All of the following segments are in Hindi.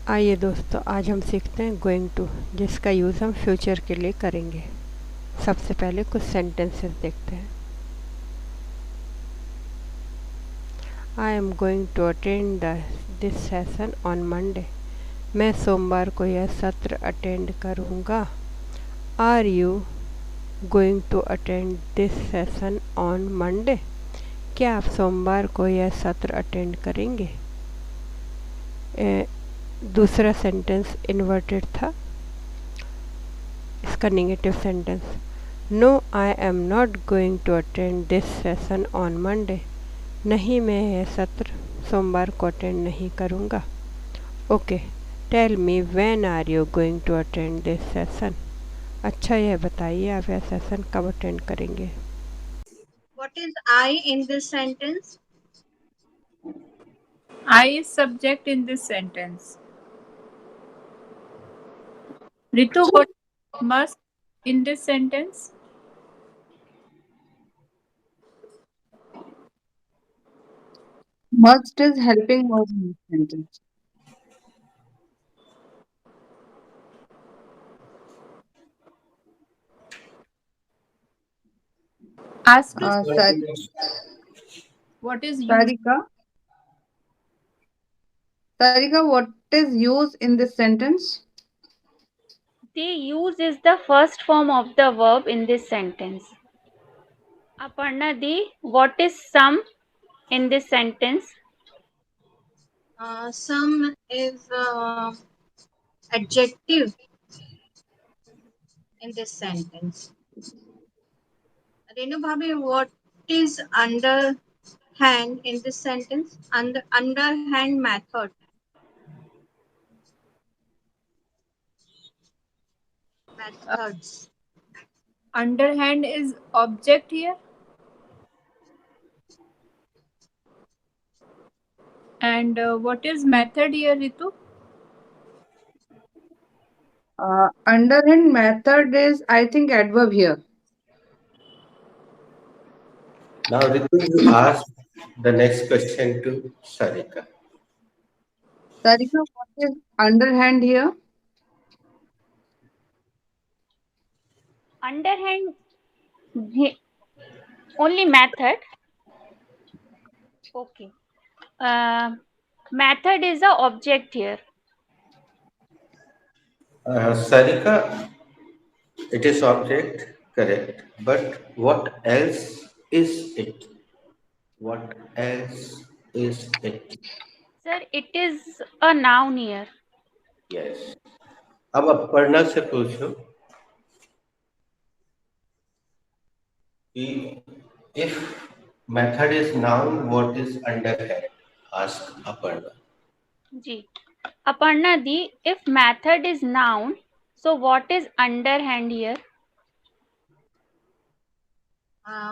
आइए दोस्तों, आज हम सीखते हैं गोइंग टू, जिसका यूज़ हम फ्यूचर के लिए करेंगे। सबसे पहले कुछ सेंटेंसेस देखते हैं। I am going to attend this session on Monday. मैं सोमवार को यह सत्र अटेंड करूँगा। Are you going to attend this session on Monday? क्या आप सोमवार को यह सत्र अटेंड करेंगे? दूसरा सेंटेंस इन्वर्टेड था, इसका negative sentence. No, I am not going to attend this session on Monday. नहीं, मैं यह सत्र सोमवार को अटेंड नहीं करूँगा। Okay, tell me when are you going to attend this session? अच्छा, यह बताइए आप यह सेशन कब अटेंड करेंगे। What is I in this sentence? I is subject in this sentence. Ritu, what is must in this sentence? Must is helping verb in this sentence. Ask to what is used. Sarika, what is used in this sentence? The use is the first form of the verb in this sentence. Aparna Di, what is some in this sentence? Some is adjective in this sentence. Renu Bhabi, what is underhand in this sentence? Underhand method. Methods. Underhand is object here. And what is method here, Ritu? Underhand method is, I think, adverb here. Now, Ritu, you ask the next question to Sarika. Sarika, what is underhand here? Underhand, only method. Okay. Method is the object here. Sarika, it is object, correct. But what else is it? What else is it? Sir, it is a noun here. Yes. अब अपर्णा से पूछो कि if method is noun, what is underhand? Ask Aparna. Ji. Aparna Di, if method is noun, so what is underhand here?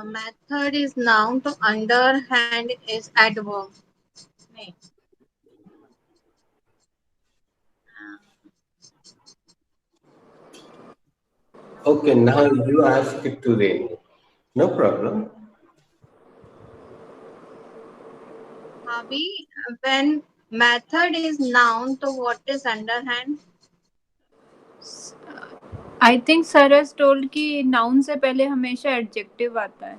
Method is noun, to underhand is adverb. Okay, now you ask it to Renu. No problem. Bhabi, when method is noun, so what is underhand? I think sir has told कि noun से पहले हमेशा adjective आता है.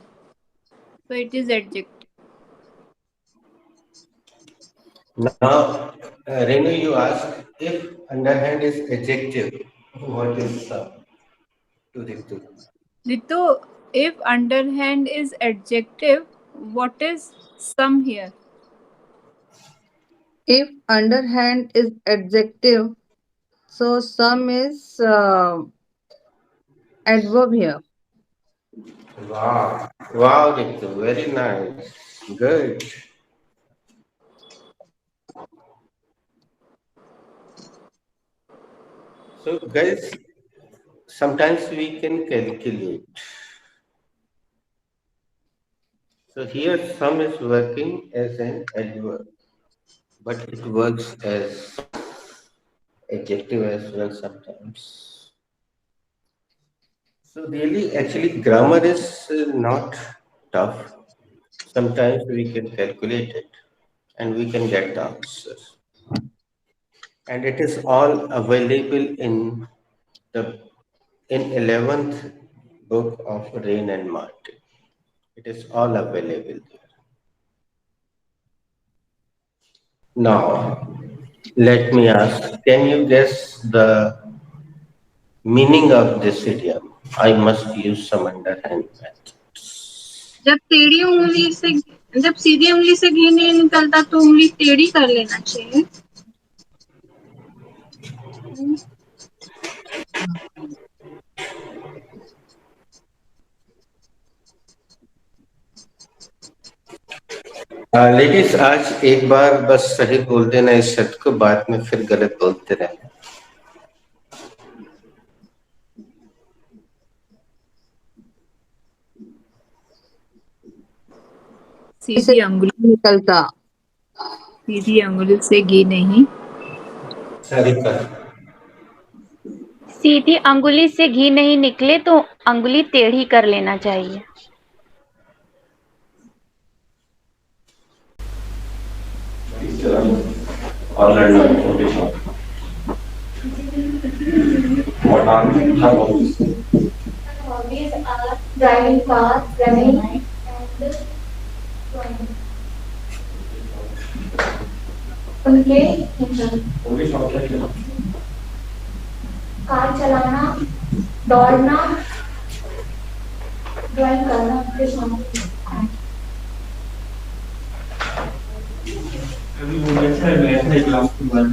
So it is adjective. Now, Renu, you ask if underhand is adjective, what is to Ritu? Ritu, if underhand is adjective, what is some here? If underhand is adjective, so some is adverb here. Wow. Wow, Ritu, very nice. Good. So, guys, sometimes we can calculate. So, here some is working as an adverb, but it works as adjective as well sometimes. So, really, actually, grammar is not tough. Sometimes we can calculate it and we can get the answer. and it is all available the in 11th book of Rain and Martin. It is all available there. Now, let me ask, can you guess the meaning of this idiom? I must use some underhand method. जब टेढ़ी उंगली से जब सीधी उंगली से घी नहीं निकलता तो उंगली टेढ़ी कर लेना चाहिए. लेडीज, आज एक बार बस सही बोल देना इस शब्द को, बाद में फिर गलत बोलते रहना. सीधी अंगुली निकलता. सीधी अंगुली से घी नहीं. सरिता, सीधी अंगुली से घी नहीं निकले तो अंगुली टेढ़ी कर लेना चाहिए. What are her hobbies? Hobbies are driving cars, running, and drawing. उनके Only chocolate. कार चलाना, दौड़ना, ड्राइंग करना उनके शौक हैं. अभी वो अच्छा है, मैं अपने क्लास में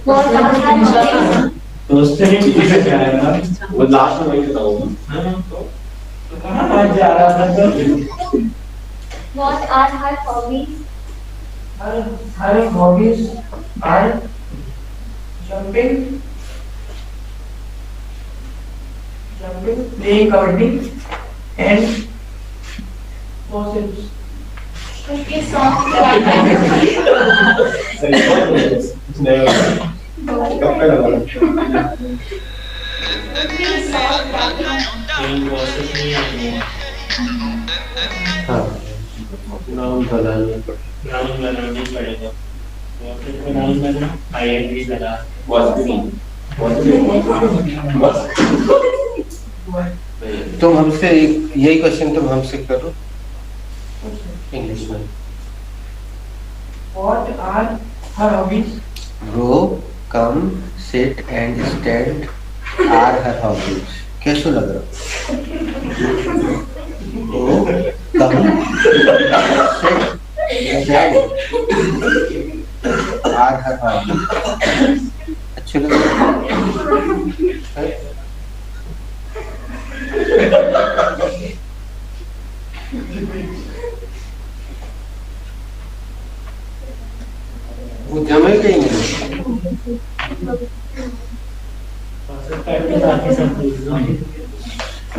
बहुत आसान तो उससे नहीं पीछे क्या है ना, वो लास्ट में वही बताऊंगा. तो कहाँ आज जा रहा था तो What are her hobbies? Her hobbies are jumping, playing kabaddi, and gossips. उनके सॉन्ग नाम बनाने पर पड़ेगा. ING लगा. तुम हमसे यही क्वेश्चन तुम हमसे करो इंग्लिश में. What are her hobbies? Go, come, sit and stand are her hobbies. कैसे लग रहा? Go, come, sit, stand are her hobbies. अच्छे लग रहा है? वो जमेगा ही नहीं.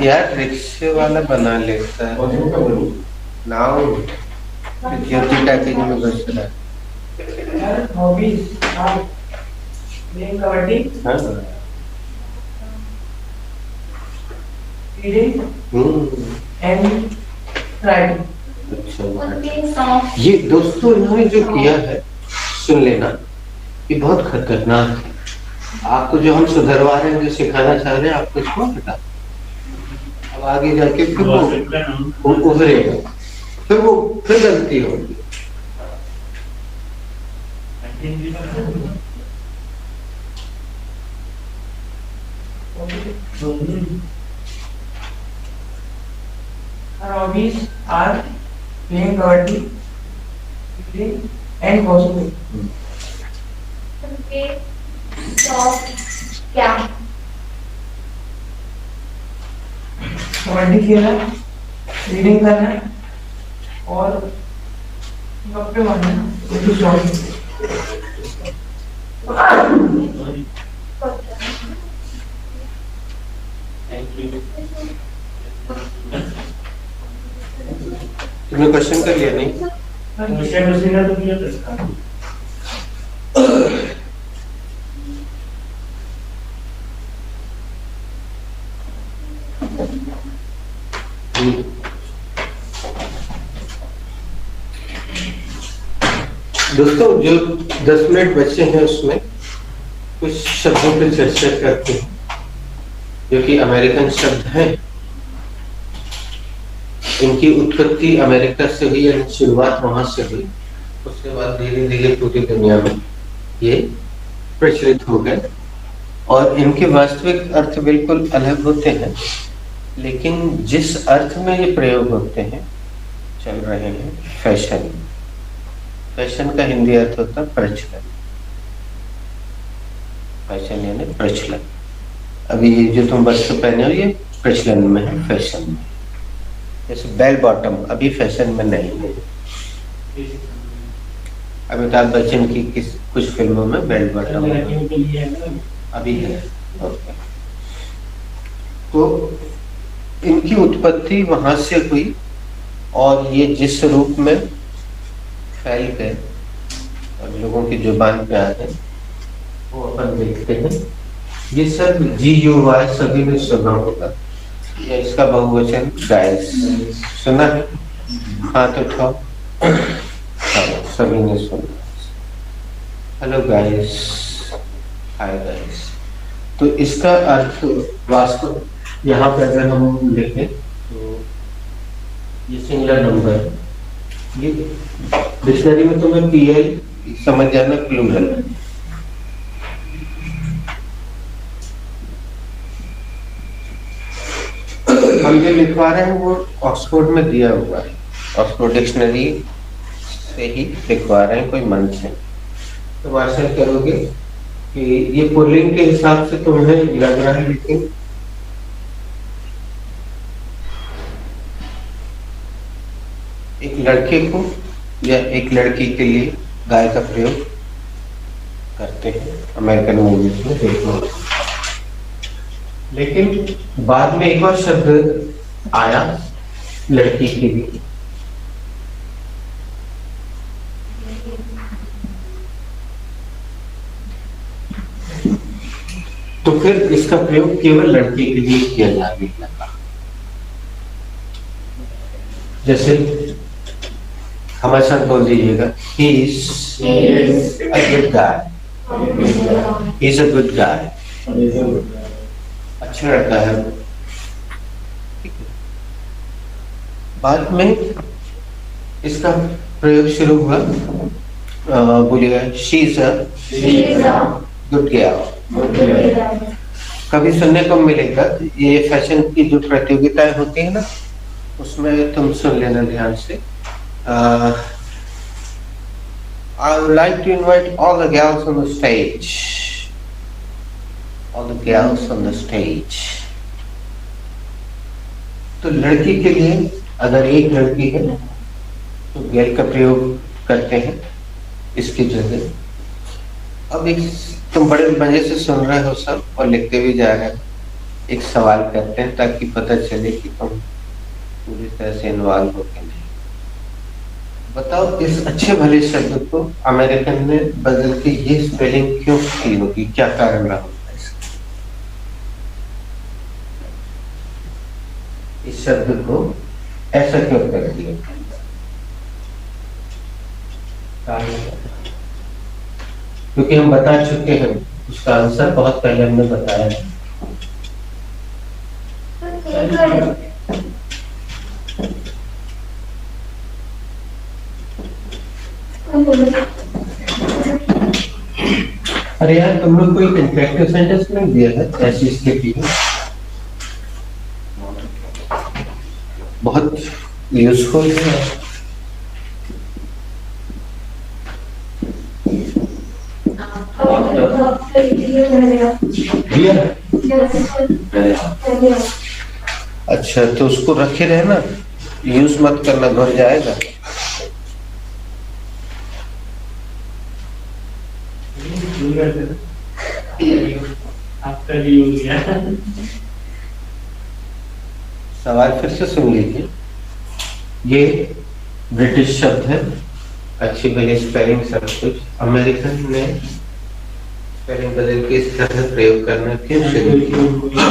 यार रिक्शे वाला बना लेता है. नाउ ज्योति पैकेज में घुस रहा है. Her hobbies are playing kabaddi, हाँ? reading, and writing. अच्छा. उनके सॉन्ग ये दोस्तों इन्होंने जो किया है सुन लेना, ये बहुत खतरनाक है. आपको जो हम सुधरवा रहे हैं, जो सिखाना चाह रहे हैं, आपको इसको हटा. अब आगे जाके फिर वो उभरेगा, फिर गलती होगी. Her hobbies are playing kabaddi, reading, and gossiping. उनके शौक क्या हैं? कबड्डी खेलना, रीडिंग करना और गप्पे मारना उनकी शौक है. तुमने क्वेश्चन कर लिया नहीं? दोस्तों जो 10 मिनट बचे हैं उसमें कुछ शब्दों पर चर्चा करते हैं जो कि अमेरिकन शब्द हैं। इनकी उत्पत्ति अमेरिका से हुई, यानी शुरुआत वहां से हुई। उसके बाद धीरे धीरे पूरी दुनिया में ये प्रचलित हो गए और इनके वास्तविक अर्थ बिल्कुल अलग होते हैं, लेकिन जिस अर्थ में ये प्रयोग होते हैं चल रहे हैं फैशन। फैशन का हिंदी अर्थ होता है प्रचलन। फैशन यानी प्रचलन। अभी ये जो तुम वस्त्र पहने हो ये प्रचलन में है, फैशन में। जैसे बेल बॉटम अभी फैशन में नहीं है। अमिताभ बच्चन की कुछ फिल्मों में बेल बॉटम अभी है। ओके। तो इनकी उत्पत्ति वहां से हुई और ये जिस रूप में फैल गए और लोगों की जुबान पे आ गए वो अपन देखते हैं। ये सब GUY सभी ने सुना होगा, या इसका बहुवचन गाइस सुना है? हाथ उठाओ। हाँ, सभी ने सुना। Hello guys, hi guys. तो इसका अर्थ वास्तव यहाँ पे अगर हम लिखें तो ये सिंगुलर नंबर, ये डिक्शनरी में तुम्हें PL समझ जाना प्लूरल है। हम जो लिखवा रहे हैं वो ऑक्सफोर्ड में दिया हुआ है, ऑक्सफोर्ड डिक्शनरी से ही लिखवा रहे हैं, कोई मन से। तो आशा करोगे कि ये पुल्लिंग के हिसाब से तुम्हें लग रहा है, लेकिन एक लड़के को या एक लड़की के लिए गाय का प्रयोग करते हैं अमेरिकन मूवीज में देखो। लेकिन बाद में एक और शब्द आया लड़की के लिए। तो फिर इसका प्रयोग केवल लड़के के लिए किया जाने लगा। जैसे हमारे साथ बोल दीजिएगा, he is a good guy, he is a good guy, अच्छा लड़का है। ठीक है। बाद में इसका प्रयोग शुरू हुआ, बोलिएगा she is a good girl। कभी सुनने को मिलेगा, ये फैशन की जो प्रतियोगिताएं होती है ना, उसमें तुम सुन लेना ध्यान से। I would like to invite all the girls on the stage. All the girls on the stage. तो लड़की के लिए अगर एक लड़की है तो गर्ल का प्रयोग करते हैं इसकी जगह। अब एक तुम बड़े मजे से सुन रहे हो सब और लिखते भी जा रहे हो। एक सवाल करते हैं ताकि पता चले कि तुम पूरी तरह से इन्वॉल्व हो के नहीं। बताओ, इस अच्छे भले शब्द को अमेरिकन ने बदल के ये स्पेलिंग क्यों की होगी? क्या कारण रहा होगा इसका? इस शब्द को ऐसा क्यों कर दिया? क्योंकि हम बता चुके हैं, उसका आंसर बहुत पहले हमने बताया है। अरे यार, तुम लोग कोई इंटरेक्टिव सेंटेंस नहीं दिया है ऐसी स्थिति में? बहुत यूजफुल है। अच्छा, तो उसको रखे रहना, यूज मत करना, घुल जाएगा। सवाल फिर से सुन लीजिए। ये ब्रिटिश शब्द है, अच्छी भली स्पेलिंग सब कुछ। अमेरिकन ने स्पेलिंग बदल के इस तरह प्रयोग करना क्यों शुरू किया?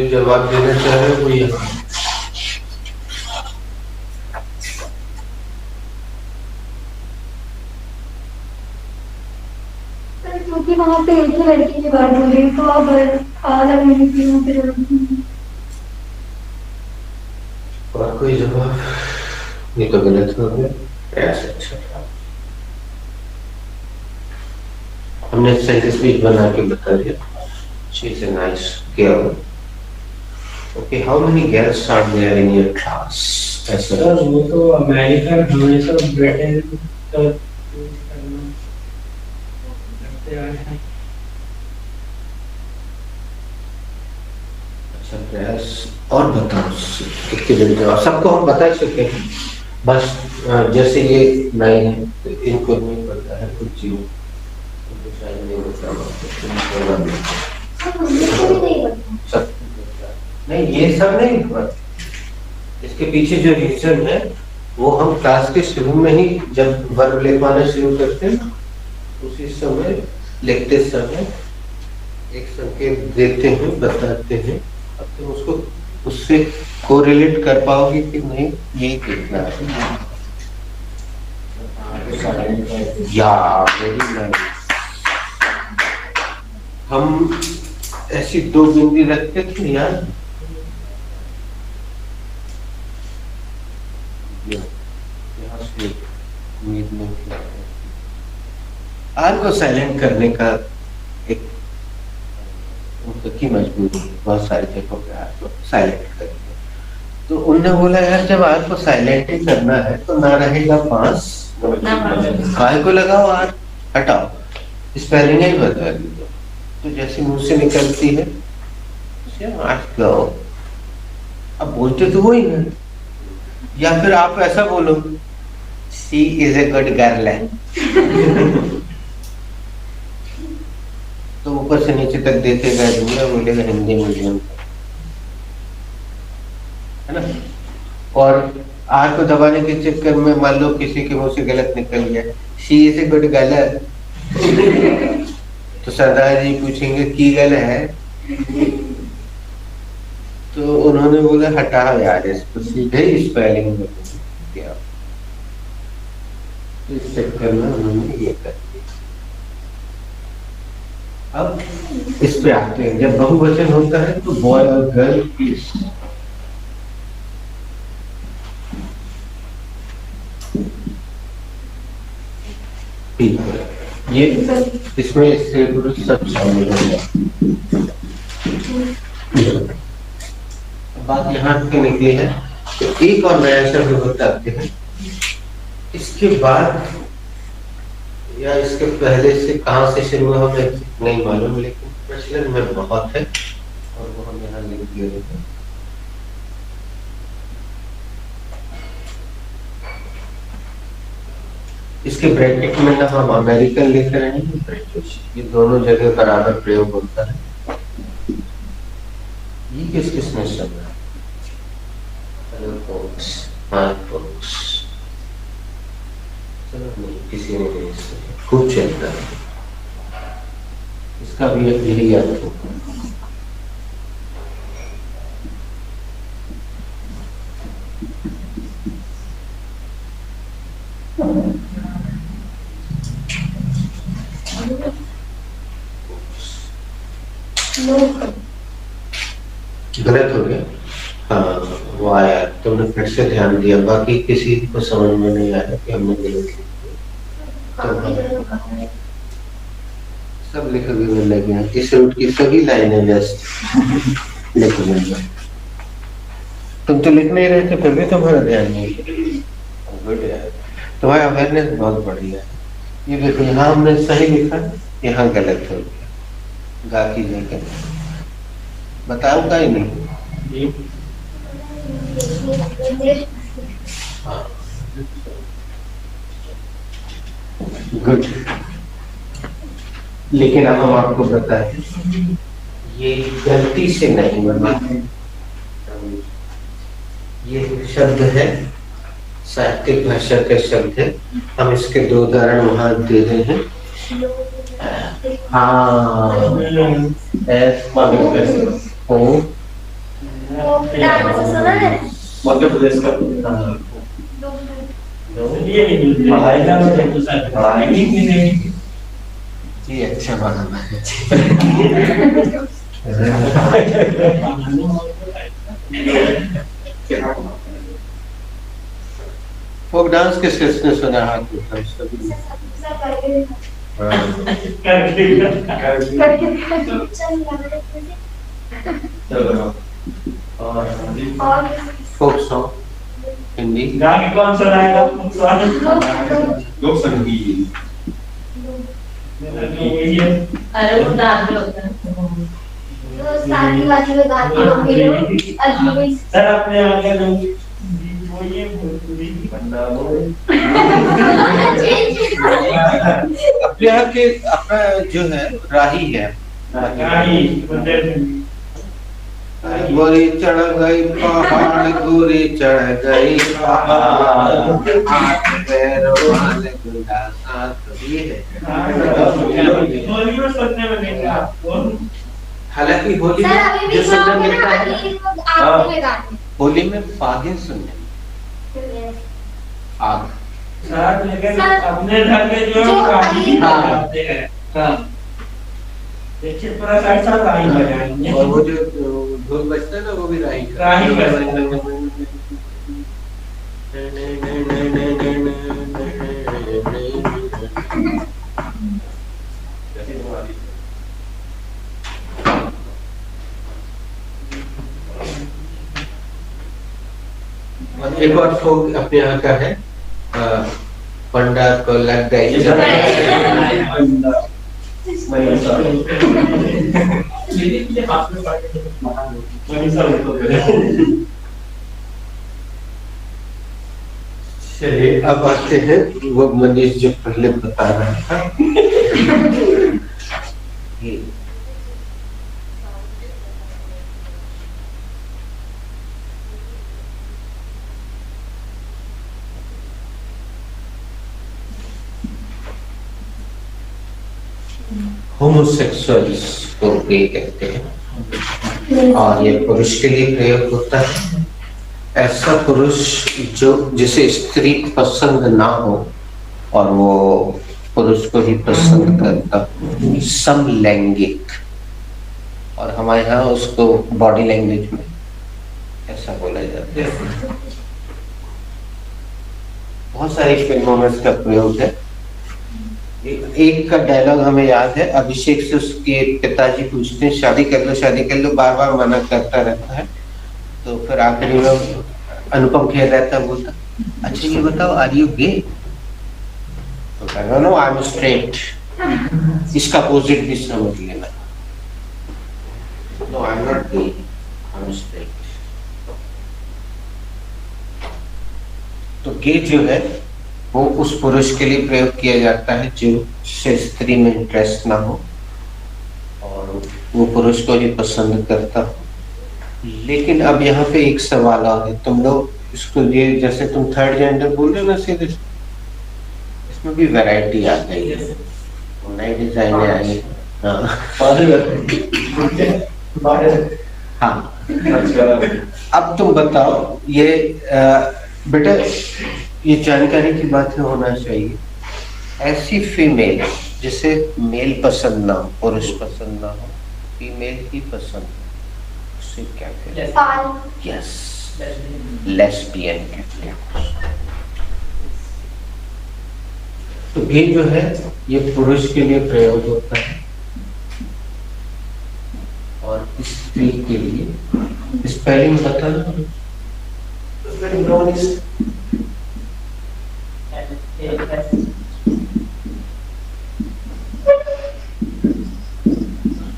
जो जवाब देना चाह रहे हो वो यहाँ क्योंकि वहाँ पे एक ही लड़की की बात हो रही तो अब अलग नहीं थी वहाँ पे। और कोई जवाब? ये तो गलत हो गया। ऐसा अच्छा हमने सही स्पीच बना के बता दिया। She is a nice girl. Okay, how many girls are there in your class? ऐसा सर वो तो अमेरिकन हमेशा ब्रिटेन का यूज करना करते आए हैं। अच्छा प्रयास और बताओ कितने लड़के और सबको हम बता चुके हैं। बस जैसे ये नए हैं तो इनको नहीं पता है कुछ चीज इनको शायद नहीं बता सब नहीं ये सब नहीं पता। इसके पीछे जो रीजन है वो हम क्लास के शुरू में ही जब वर्ब लिखवाना शुरू करते हैं उसी समय लिखते समय एक संकेत देते हैं बताते हैं। अब तुम उसको उससे कोरिलेट कर पाओगे कि नहीं ये देखना है। या वेरी नाइस। हम ऐसी दो बिंदी रखते थे यार यहाँ से उम्मीद नहीं थी। आर को साइलेंट करने का एक उनकी मजबूरी है। बहुत सारी जगहों पे आर को साइलेंट करेंगे तो उनने बोला यार जब आर को साइलेंट ही करना है तो ना रहेगा पास काय को लगाओ आर हटाओ स्पेलिंग ही बता दी तो जैसे मुंह से निकलती है अब बोलते तो वही है। या फिर आप ऐसा बोलो सी इज ए गुड गर्ल है तो ऊपर से नीचे तक देखेगा दूंगा बोलेगा हिंदी मीडियम है ना। और आर को दबाने के चक्कर में मान लो किसी के मुंह से गलत निकल गया सी इज ए गुड गर्ल तो सरदार जी पूछेंगे की गल है तो उन्होंने बोला हटाओ यार इसको सीधे स्पेलिंग में किया। इस चक्कर में उन्होंने ये कर दिया। अब इस पे आते हैं जब बहुवचन होता है तो बॉय और गर्ल ठीक है ये इसमें स्त्री पुरुष सब शामिल हो गया। बात यहाँ पे निकली है तो एक और नया शब्द बताते हैं। इसके बाद या इसके पहले से कहाँ से शुरू हुआ हमें नहीं मालूम लेकिन प्रचलन में बहुत है और वो हम यहाँ लिख दिए हैं। इसके ब्रैकेट में ना हम अमेरिकन लिख रहे हैं ब्रिटिश ये दोनों जगह बराबर प्रयोग होता है। ये किस किसने शब्द है? हेलो फोक्स हाय फोक्स चलो नहीं किसी ने नहीं सुना खूब चलता है इसका भी यही अर्थ होगा। गलत हो गया। हाँ वो आया तुमने फिर से ध्यान दिया बाकी किसी को समझ में नहीं आया कि हमने गलत लिखा तो सब लिख लगे हैं। इस रूट की सभी लाइनें व्यस्त लिख लेंगे। तुम तो लिख नहीं रहे थे फिर भी तुम्हारा ध्यान नहीं गुड है तुम्हारा अवेयरनेस बहुत बढ़िया है। ये देखो यहाँ हमने सही लिखा यहाँ गलत हो गया गा की जगह बताऊंगा ही नहीं। गुड लेकिन अब हम आपको बताएं ये गलती से नहीं बना ये शब्द है साहित्यिक भाषा का शब्द है। हम इसके दो उदाहरण वहां दे रहे हैं। हाँ वो डांस सुना है? मध्य प्रदेश का पढ़ाई का पढ़ाई भी नहीं जी अच्छा बना फोक डांस किस किसने सुना हाथ उठाओ सभी। चलो और फोक सॉन्ग हिंदी गा के कौन सुनाएगा? लोक संगीत। अरे वो डांस होता है वो शादी वादी में गाते होंगे अजूबी सर अपने आगे लोग वो ये भोजपुरी बंदा बोल अपने यहाँ के अपना जो है राही है गोरी चढ़ गई पहाड़ गोरी चढ़ गई पहाड़ हाथ पैर वाले गुंडा साथ ये है। हालांकि होली सर अभी में भी जो सुनने गाओगे मिलता ना है ये लोग आग में गाते हैं होली में फागिन सुनने आग साथ लेकर सर, अपने घर के जो जो काफी अली- करते हैं देखिए पूरा साथ साथ राही बजाएंगे और वो जो ढोल बजता है ना वो भी राही का। राही का। और एक और फोक अपने यहाँ का है पंडा को लग गई चलिए अब आते हैं वो मनीष जो पहले बता रहा था ये होमोसेक्सुअल्स को गे कहते हैं और ये पुरुष के लिए प्रयोग होता है। ऐसा पुरुष जो जिसे स्त्री पसंद ना हो और वो पुरुष को ही पसंद करता, समलैंगिक, और हमारे यहाँ उसको बॉडी लैंग्वेज में ऐसा बोला जाता है। बहुत सारी फिल्मों में इसका प्रयोग है। एक का डायलॉग हमें याद है, अभिषेक से उसके पिताजी पूछते हैं शादी कर लो, बार बार मना करता रहता है। तो फिर आखिरी में अनुपम खेर रहता बोलता, अच्छा ये बताओ आर यू गे? तो कहना नो आई एम स्ट्रेट। इसका अपोजिट भी समझ लेना, no I am not gay, I am straight. तो गे जो है वो उस पुरुष के लिए प्रयोग किया जाता है जो स्त्री में इंटरेस्ट ना हो और वो पुरुष को ही पसंद करता हो। लेकिन अब यहाँ पे एक सवाल और है, तुम लोग इसको ये जैसे तुम थर्ड जेंडर बोल रहे हो ना, सीधे इसमें भी वैरायटी आ गई है, नई डिजाइन आई। हाँ अब तुम बताओ ये बेटा ये जानकारी की बात होना चाहिए, ऐसी फीमेल जिसे मेल पसंद ना हो, पुरुष पसंद ना हो, फीमेल ही पसंद हो, उसे क्या कहते हैं? यस, लेस्बियन कहते हैं। तो ये जो है ये पुरुष के लिए प्रयोग होता है और स्त्री के लिए स्पेलिंग बता दो।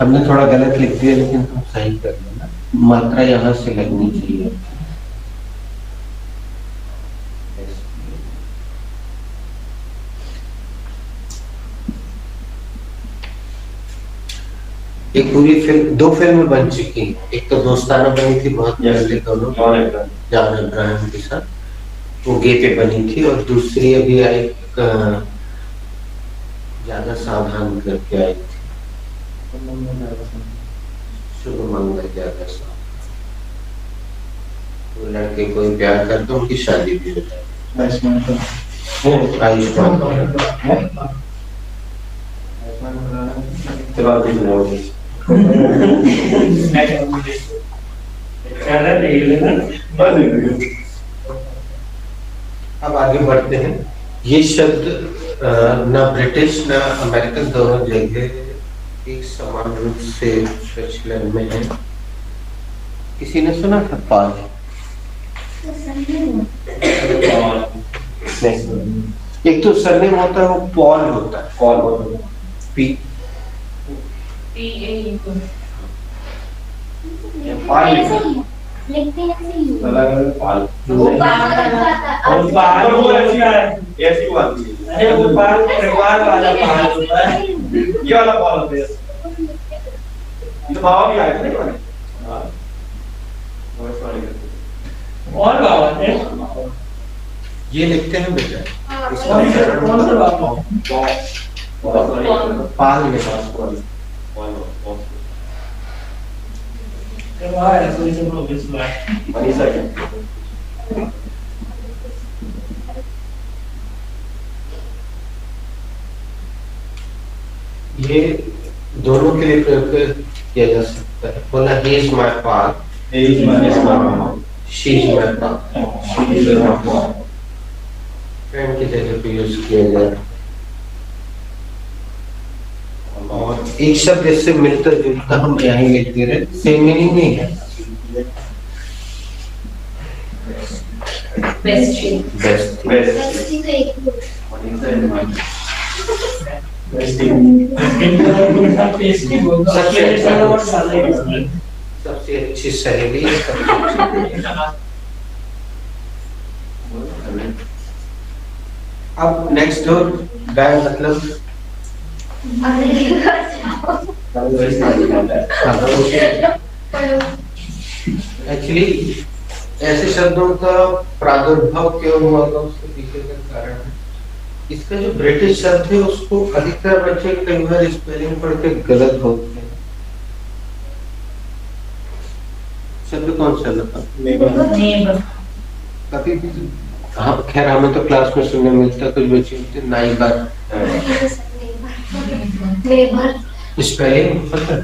हमने थोड़ा गलत लिख दिया लेकिन हम सही कर देना, मात्रा यहाँ से लगनी चाहिए। एक पूरी फिल्म, दो फिल्म बन चुकी, एक तो दोस्ताना बनी थी बहुत पहले दोनों जॉन अब्राहम के साथ, वो गे पे बनी थी, और दूसरी अभी आई ज्यादा सावधान करके आई थी, शुभ मंगल ज्यादा सावधान। वो लड़के कोई प्यार करते उनकी शादी भी हो जाए। आयुष्मान अब आगे बढ़ते हैं। ये शब्द ना ब्रिटिश ना अमेरिकन दोनों जगह एक समान रूप से प्रचलन में है। किसी ने सुना था पाल? नहीं, एक तो सरनेम होता है वो पॉल होता है, पॉल होता है पी पाल लिखते हैं पाल और पाल वो ऐसी बात नहीं है। अरे वो पाल परिवार वाला पाल होता है। ये वाला पाल होता है। तो बाबा भी आए थे ना। हाँ, और बाबा थे। ये लिखते हैं बेटा कौन सा बाबा? पाल में ये दोनों के लिए प्रयोग किया जा सकता है। बोला he is my pal, she is my pal, friend की जगह पे यूज किया जाए। और एक शब्द इससे मिलता जुलता हम यहाँ लिखते रहे, सेम मीनिंग नहीं है। बेस्ट सबसे अच्छी सहेली। अब नेक्स्ट डोर गाय मतलब एक्चुअली ऐसे शब्दों का प्रादुर्भाव क्यों हुआ था उसके पीछे का कारण है। इसका जो ब्रिटिश शब्द है उसको अधिकतर बच्चे कई बार स्पेलिंग पढ़ के गलत बोलते हैं। शब्द कौन सा था? कभी हाँ, खैर हमें तो क्लास में सुनने मिलता, कुछ बच्चे होते नाइबर। स्पेलिंग पता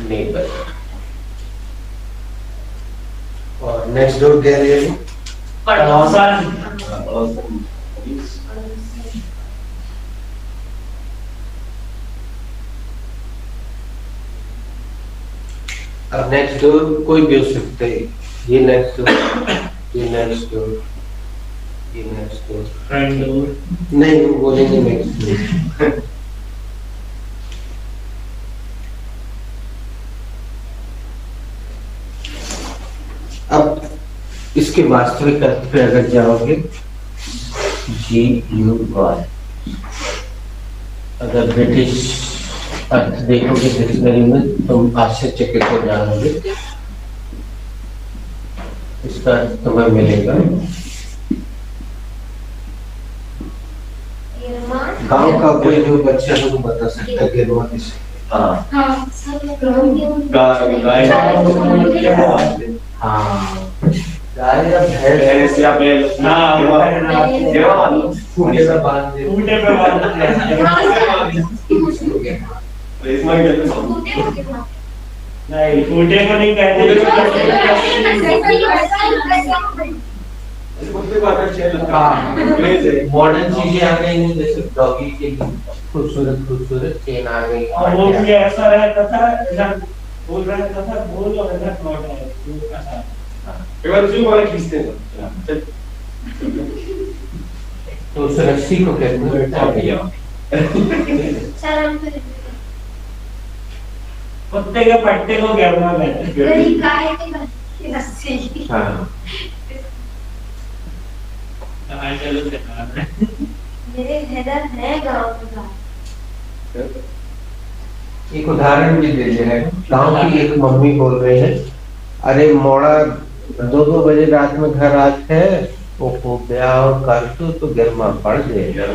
नेबर। और नेक्स्ट डोर गैलरी अब नेक्स्ट डोर कोई भी हो सकता है। ये नेक्स्ट डोर, ये नेक्स्ट डोर, ये नेक्स्ट डोर, फ्रंट डोर नहीं वो बोलेंगे नेक्स्ट डोर। अब इसके वास्तविक अर्थ पे अगर जाओगे GUY, अगर ब्रिटिश अर्थ देखोगे डिक्शनरी में तुम आश्चर्यचकित हो जाओगे। इसका अर्थ तुम्हें मिलेगा गांव का कोई जो बच्चा है वो बता सकता है गिरवा किसे। गाय या भैंस या बैल। फूटे पे बांध दे। नहीं फूटे को नहीं कहते। मॉडर्न चीजें आ गई हैं जैसे डॉगी के लिए खूबसूरत चेन आ गई। और वो भी ऐसा रहता था, ऐसा बोल रहता था, बोल और ऐसा नोट है। एक बार उसी वाले खींचते हैं तो उस रस्सी को कहते हैं बेटा। कुत्ते के पट्टे को गिरना कहते हैं। हाँ मेरे हेडर है गांव का। एक उदाहरण भी दे दे रहे हैं। गांव की एक मम्मी बोल रही है, अरे मोड़ा 2-2 बजे रात में घर आते हैं ओहो ब्याह कर तो गर्मा पड़ जाएगा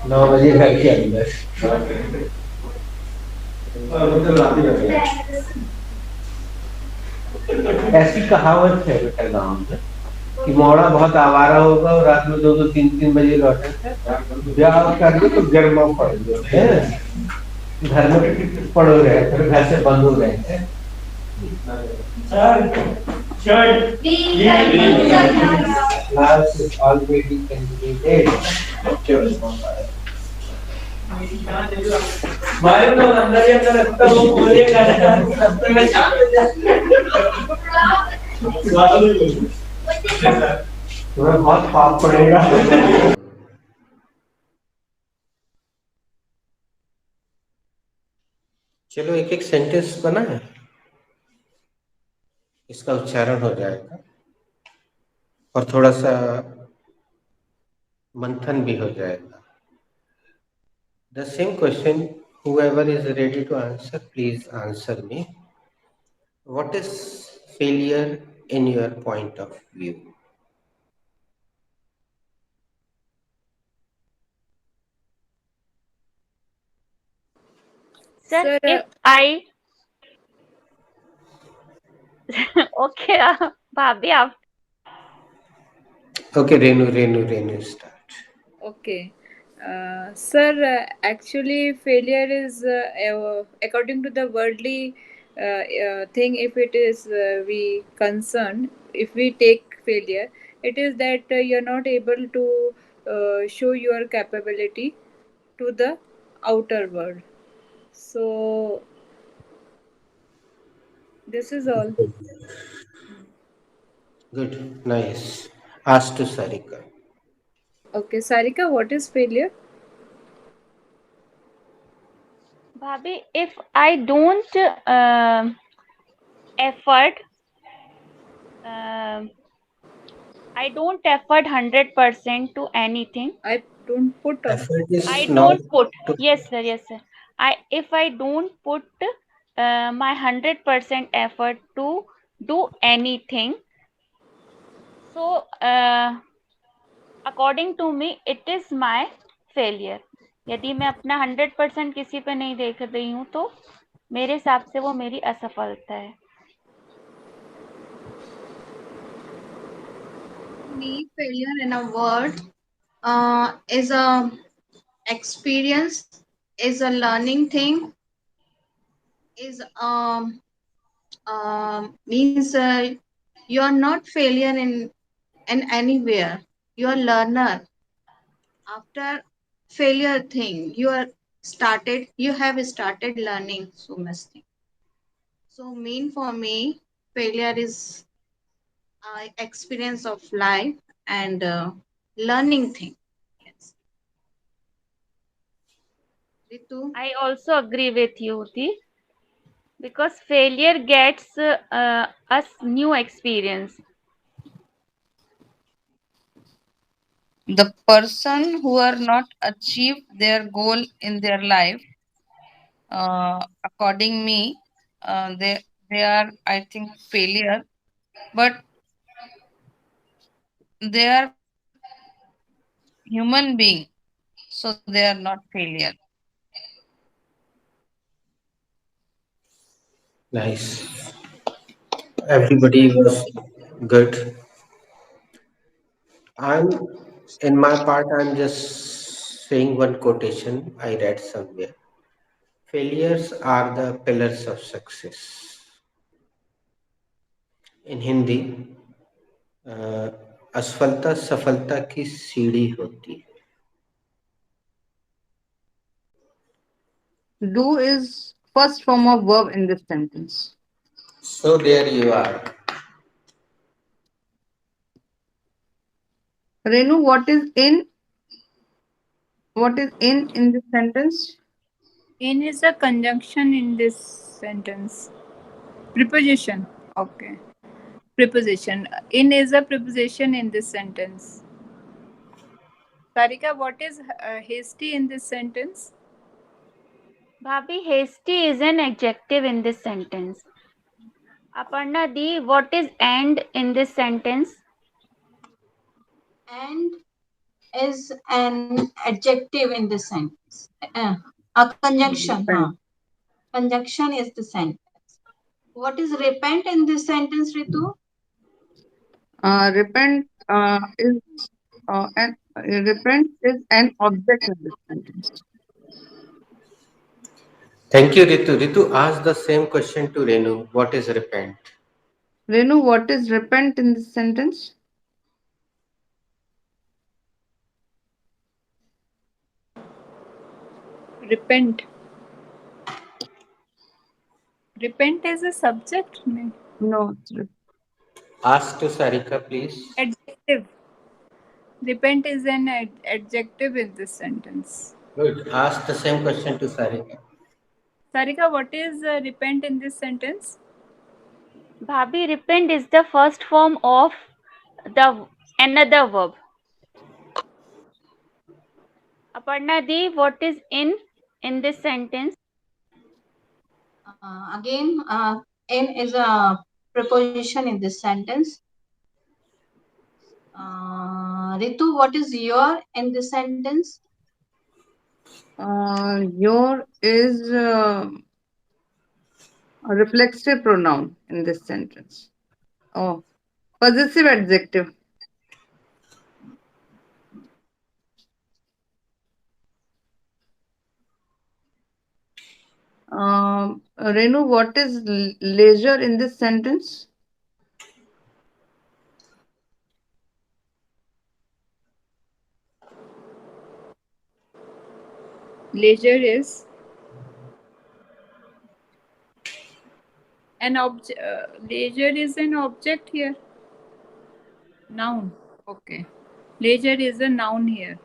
9 बजे घर के अंदर। ऐसी कहावत है बेटा गाँव में कि मौड़ा बहुत आवारा होगा और रात में 2-2 3-3 बजे लौटे, ब्याह कर दो तो गर्मा पड़ जाए, घर में पड़ो रहे, फिर घर से बंद हो गए। Class is already completed. भाई तो अंदर ही अंदर रखता वो बोलेगा रास्ते में तुम्हें बहुत पाप पड़ेगा। चलो एक एक सेंटेंस बना है, इसका उच्चारण हो जाएगा और थोड़ा सा मंथन भी हो जाएगा। The same question, whoever is ready to answer, please answer me. What is failure in your point of view? Sir, Sir, if I okay, Bhabhi, आप Okay, Renu, start. okay. Sir, actually, failure is, according to the worldly thing, if it is we concerned, if we take failure, it is that you're not able to show your capability to the outer world. So, this is all. Good, nice. Ask to Sarika. Okay, Sarika, what is failure? Bhabhi, if I don't effort, um I don't effort 100% to anything. I don't put on. Effort is I not don't put. to, Yes, sir. Yes, sir. If I don't put my 100% effort to do anything, so according to me, it is my failure. यदि मैं अपना 100% किसी पे नहीं देख रही हूँ तो मेरे हिसाब से वो मेरी असफलता है। Me, failure in a word is a experience, is a learning thing, is means you are not failure in anywhere. You are learner. After failure thing, you have started learning so much thing. So mean for me, failure is experience of life and learning thing. Yes. Ritu? I also agree with you, Uti, because failure gets us new experience. The person who are not achieved their goal in their life, according me, they are, I think, failure, but they are human being, so they are not failure. nice. Everybody was good. In my part, I'm just saying one quotation I read somewhere. Failures are the pillars of success. In Hindi, असफलता सफलता की सीढ़ी होती है। Do is first form of verb in this sentence. So there you are. Renu, what is in? What is in this sentence? In is a conjunction in this sentence. Preposition. Okay. Preposition. In is a preposition in this sentence. Sarika, what is hasty in this sentence? Bhabhi, hasty is an adjective in this sentence. Aparna Di, what is and in this sentence? And is an adjective in this sentence. A conjunction. Repent. Conjunction is the sentence. What is repent in this sentence, Ritu? Repent repent is an object in this sentence. Thank you, Ritu. Ritu, ask the same question to Renu. What is repent? Renu, what is repent in this sentence? Repent. Repent is a subject? No. No. Ask to Sarika, please. Adjective. Repent is an adjective in this sentence. Good. Ask the same question to Sarika. Sarika, what is repent in this sentence? Bhabi, repent is the first form of the another verb. Aparna Di, what is in this sentence? Again, in is a preposition in this sentence. Ritu, what is your in this sentence? Your is a reflexive pronoun in this sentence. Oh, possessive adjective. Renu, what is leisure in this sentence? Leisure is an object. Leisure is an object here. Noun. Okay. Leisure is a noun here.